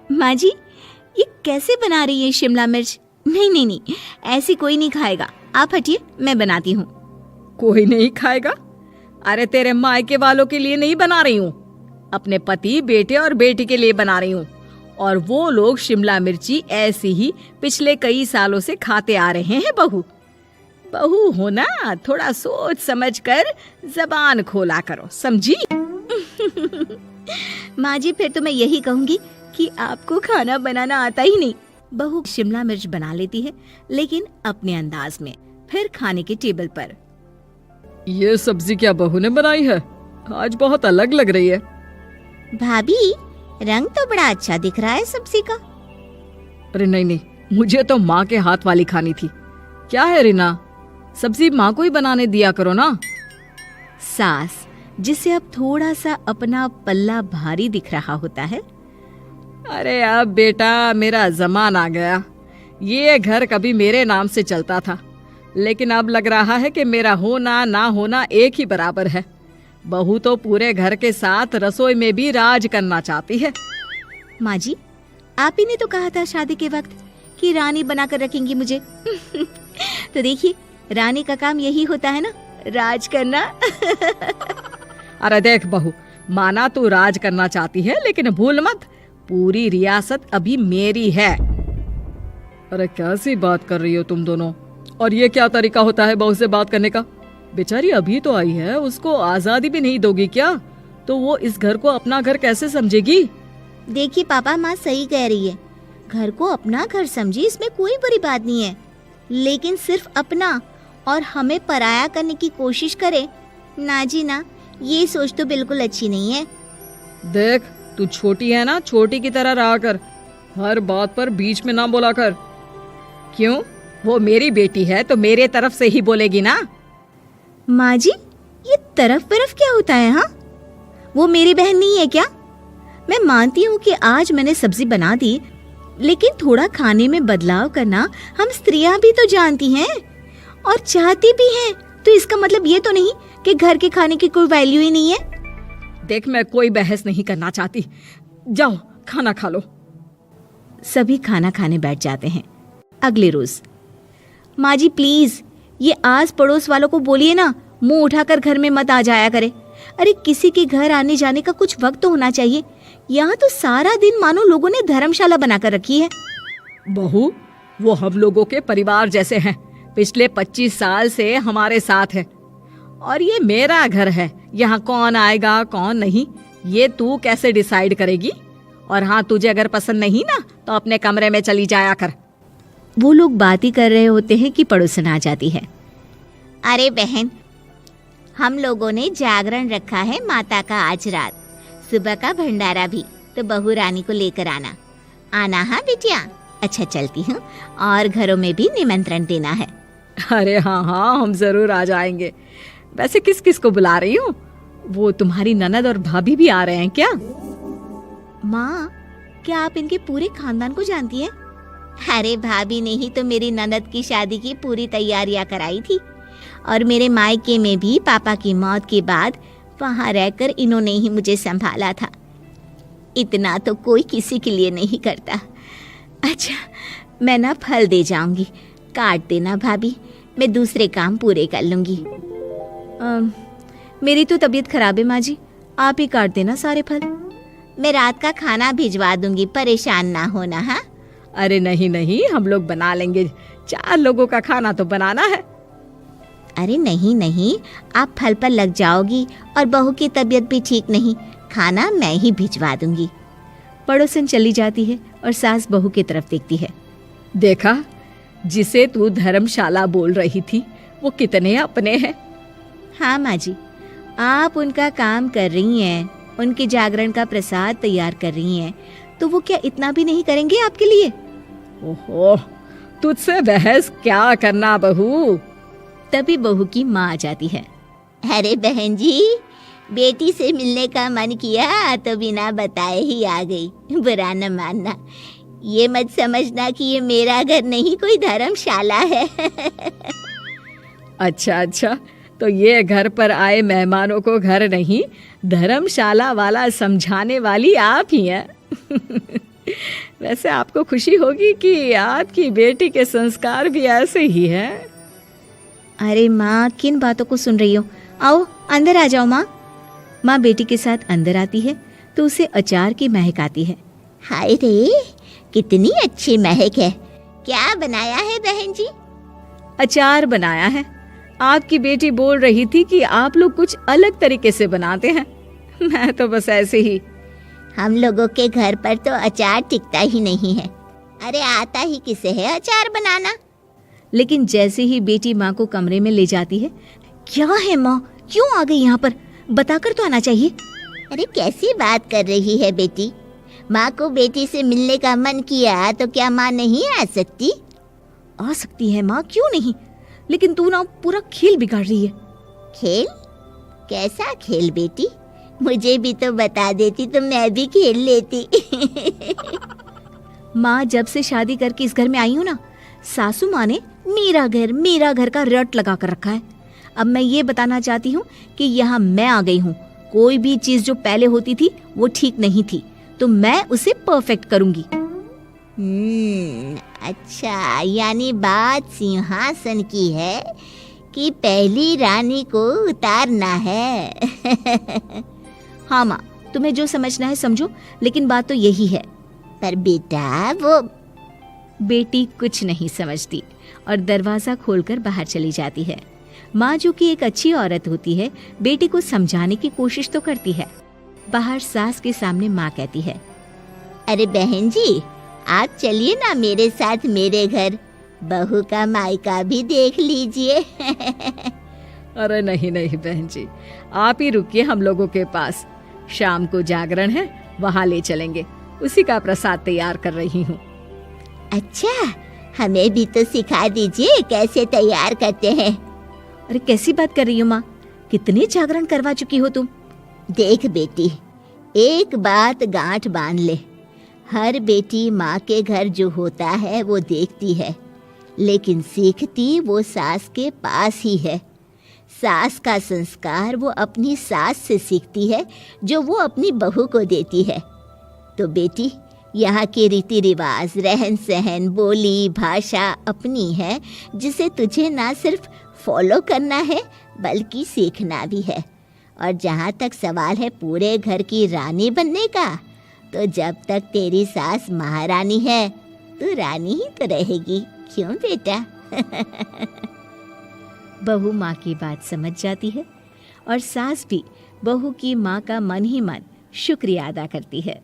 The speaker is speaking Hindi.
माँ जी, ये कैसे बना रही है शिमला मिर्च? नहीं नहीं नहीं, ऐसी कोई नहीं खाएगा। आप हटिए, मैं बनाती हूँ। कोई नहीं खाएगा? अरे तेरे मायके वालों के लिए नहीं बना रही हूँ, अपने पति, बेटे और बेटी के लिए बना रही हूँ। और वो लोग शिमला मिर्ची ऐसी ही पिछले कई सालों से खाते आ रहे हैं। बहू बहू हो ना, थोड़ा सोच समझ कर जबान खोला करो, समझी? माँ जी, फिर तो मैं यही कहूँगी कि आपको खाना बनाना आता ही नहीं। बहू शिमला मिर्च बना लेती है, लेकिन अपने अंदाज में। फिर खाने के टेबल पर, ये सब्जी क्या बहू ने बनाई है? आज बहुत अलग लग रही है। भाभी, रंग तो बड़ा अच्छा दिख रहा है सब्जी का। अरे नहीं नहीं, मुझे तो माँ के हाथ वाली खानी थी। क्या है रीना, सब्जी माँ को ही बनाने दिया करो ना। सास, जिसे अब थोड़ा सा अपना पल्ला भारी दिख रहा होता है। अरे अब बेटा मेरा जमाना आ गया। ये घर कभी मेरे नाम से चलता था, लेकिन अब लग रहा है कि मेरा होना ना होना एक ही बराबर है। बहू तो पूरे घर के साथ रसोई में भी राज करना चाहती है। माँ जी, आप ही ने तो कहा था शादी के वक्त कि रानी बनाकर रखेंगी मुझे। तो देखिए, रानी का काम यही होता है ना, राज करना। अरे देख बहू, माना तू राज करना चाहती है, लेकिन भूल मत, पूरी रियासत अभी मेरी है। अरे कैसी बात कर रही हो तुम दोनों? और ये क्या तरीका होता है बहू से बात करने का? बेचारी अभी तो आई है, उसको आजादी भी नहीं दोगी क्या? तो वो इस घर को अपना घर कैसे समझेगी? देखिए पापा, माँ सही कह रही है। घर को अपना घर समझी, इसमें कोई बुरी बात नहीं है। लेकिन सिर्फ अपना और हमें पराया करने की कोशिश करे ना जी ना, ये सोच तो बिल्कुल अच्छी नहीं है। देख, तू छोटी है ना, छोटी की तरह रहा कर, हर बात पर बीच में ना बोला कर। क्यों? वो मेरी बेटी है तो मेरे तरफ से ही बोलेगी ना। माँ जी, ये तरफ क्या होता है? हाँ, वो मेरी बहन नहीं है क्या? मैं मानती हूँ कि आज मैंने सब्जी बना दी, लेकिन थोड़ा खाने में बदलाव करना हम स्त्रियां भी तो जानती हैं और चाहती भी हैं। तो इसका मतलब ये तो नहीं कि घर के खाने की कोई वैल्यू ही नहीं है। देख, मैं कोई बहस नहीं करना चाहती, जाओ खाना खा लो। सभी खाना खाने बैठ जाते हैं। अगले रोज, माँ जी प्लीज, ये आस पड़ोस वालों को बोलिए ना, मुंह उठाकर घर में मत आ जाया करे। अरे किसी के घर आने जाने का कुछ वक्त तो होना चाहिए। यहाँ तो सारा दिन मानो लोगों ने धर्मशाला बनाकर रखी है। बहू, वो हम लोगों के परिवार जैसे हैं, पिछले 25 साल से हमारे साथ है। और ये मेरा घर है, यहाँ कौन आएगा कौन नहीं, ये तू कैसे डिसाइड करेगी? और हाँ, तुझे अगर पसंद नहीं ना, तो अपने कमरे में चली जाया कर। वो लोग बात ही कर रहे होते हैं कि पड़ोसन आ जाती है। अरे बहन, हम लोगों ने जागरण रखा है माता का आज रात, सुबह का भंडारा भी, तो बहू रानी को लेकर आना हाँ बिटिया। अच्छा चलती हूँ, और घरों में भी निमंत्रण देना है। अरे हाँ हाँ, हम जरूर आ जाएंगे। वैसे किस किस को बुला रही हूँ? वो तुम्हारी ननद और भाभी भी आ रहे हैं क्या? माँ, क्या आप इनके पूरे खानदान को जानती हैं? अरे भाभी ने ही तो मेरी ननद की शादी की पूरी तैयारियां कराई थी, और मेरे मायके में भी पापा की मौत के बाद वहाँ रहकर इन्होंने ही मुझे संभाला था। इतना तो कोई किसी के लिए नहीं करता। अच्छा, मैं ना फल दे जाऊंगी, काट देना भाभी, मैं दूसरे काम पूरे कर लूंगी। मेरी तो तबीयत खराब है माँ जी, आप ही काट देना सारे फल। मैं रात का खाना भिजवा दूंगी, परेशान ना होना। हाँ? अरे नहीं नहीं, हम लोग बना लेंगे, 4 लोगों का खाना तो बनाना है। अरे नहीं नहीं, आप फल पर लग जाओगी और बहू की तबीयत भी ठीक नहीं, खाना मैं ही भिजवा दूंगी। पड़ोसन चली जाती है और सास बहू की तरफ देखती है। देखा, जिसे तू धर्मशाला बोल रही थी, वो कितने अपने हैं। हाँ माँ जी, आप उनका काम कर रही हैं, उनके जागरण का प्रसाद तैयार कर रही हैं, तो वो क्या इतना भी नहीं करेंगे आपके लिए? ओहो, तुझसे बहस क्या करना बहू। तभी बहू की माँ आ जाती है। अरे बहन जी, बेटी से मिलने का मन किया तो बिना बताए ही आ गई, बुरा न मानना। ये मत समझना कि ये मेरा घर नहीं, कोई धर्मशाला है। अच्छा अच्छा, तो ये घर पर आए मेहमानों को घर नहीं, धर्मशाला वाला समझाने वाली आप ही हैं। वैसे आपको खुशी होगी कि आपकी बेटी के संस्कार भी ऐसे ही हैं। अरे माँ, किन बातों को सुन रही हो? आओ अंदर आ जाओ माँ। माँ बेटी के साथ अंदर आती है तो उसे अचार की महक आती है। हाय रे, कितनी अच्छी महक है। क्या बनाया है बहन जी? अचार बनाया है। आपकी बेटी बोल रही थी कि आप लोग कुछ अलग तरीके से बनाते हैं। मैं तो बस ऐसे ही। हम लोगों के घर पर तो अचार टिकता ही नहीं है। अरे आता ही किसे है अचार बनाना? लेकिन जैसे ही बेटी माँ को कमरे में ले जाती है, क्या है माँ, क्यों आ गई यहाँ पर? बताकर तो आना चाहिए। अरे कैसी बात कर रही है बेटी? माँ को बेटी से मिलने का मन किया तो क्या माँ नहीं आ सकती? आ सकती है माँ, क्यों नहीं, लेकिन तू ना पूरा खेल बिगाड़ रही है। खेल? कैसा खेल बेटी? मुझे भी तो बता देती तो मैं भी खेल लेती। माँ, जब से शादी करके इस घर में आई हूँ ना, सासू माँ ने मेरा घर का रट लगा कर रखा है। अब मैं ये बताना चाहती हूँ कि यहाँ मैं आ गई हूँ। कोई भी चीज जो पहले होती थी वो ठीक नहीं थी, तो मैं उसे परफेक्ट करूंगी। अच्छा, यानी बात सिंहासन की है कि पहली रानी को उतारना है। हाँ माँ, तुम्हें जो समझना है समझो, लेकिन बात तो यही है। पर बेटा वो... बेटी कुछ नहीं समझती और दरवाजा खोलकर बाहर चली जाती है। माँ, जो कि एक अच्छी औरत होती है, बेटी को समझाने की कोशिश तो करती है। बाहर सास के सामने माँ कहती है, अरे बहन जी, आप चलिए ना मेरे साथ मेरे घर, बहू का मायका भी देख लीजिए। अरे नहीं नहीं बहन जी, आप ही रुकिए हम लोगों के पास। शाम को जागरण है, वहाँ ले चलेंगे। उसी का प्रसाद तैयार कर रही हूँ। अच्छा, हमें भी तो सिखा दीजिए कैसे तैयार करते हैं। अरे कैसी बात कर रही हो माँ, कितने जागरण करवा चुकी हो तुम। देख बेटी, एक बात गांठ बांध ले, हर बेटी माँ के घर जो होता है वो देखती है, लेकिन सीखती वो सास के पास ही है। सास का संस्कार वो अपनी सास से सीखती है, जो वो अपनी बहू को देती है। तो बेटी, यहाँ के रीति रिवाज, रहन सहन, बोली भाषा अपनी है, जिसे तुझे ना सिर्फ फॉलो करना है बल्कि सीखना भी है। और जहाँ तक सवाल है पूरे घर की रानी बनने का, तो जब तक तेरी सास महारानी है, तू रानी ही तो रहेगी। क्यों बेटा? बहू माँ की बात समझ जाती है और सास भी बहू की माँ का मन ही मन शुक्रिया अदा करती है।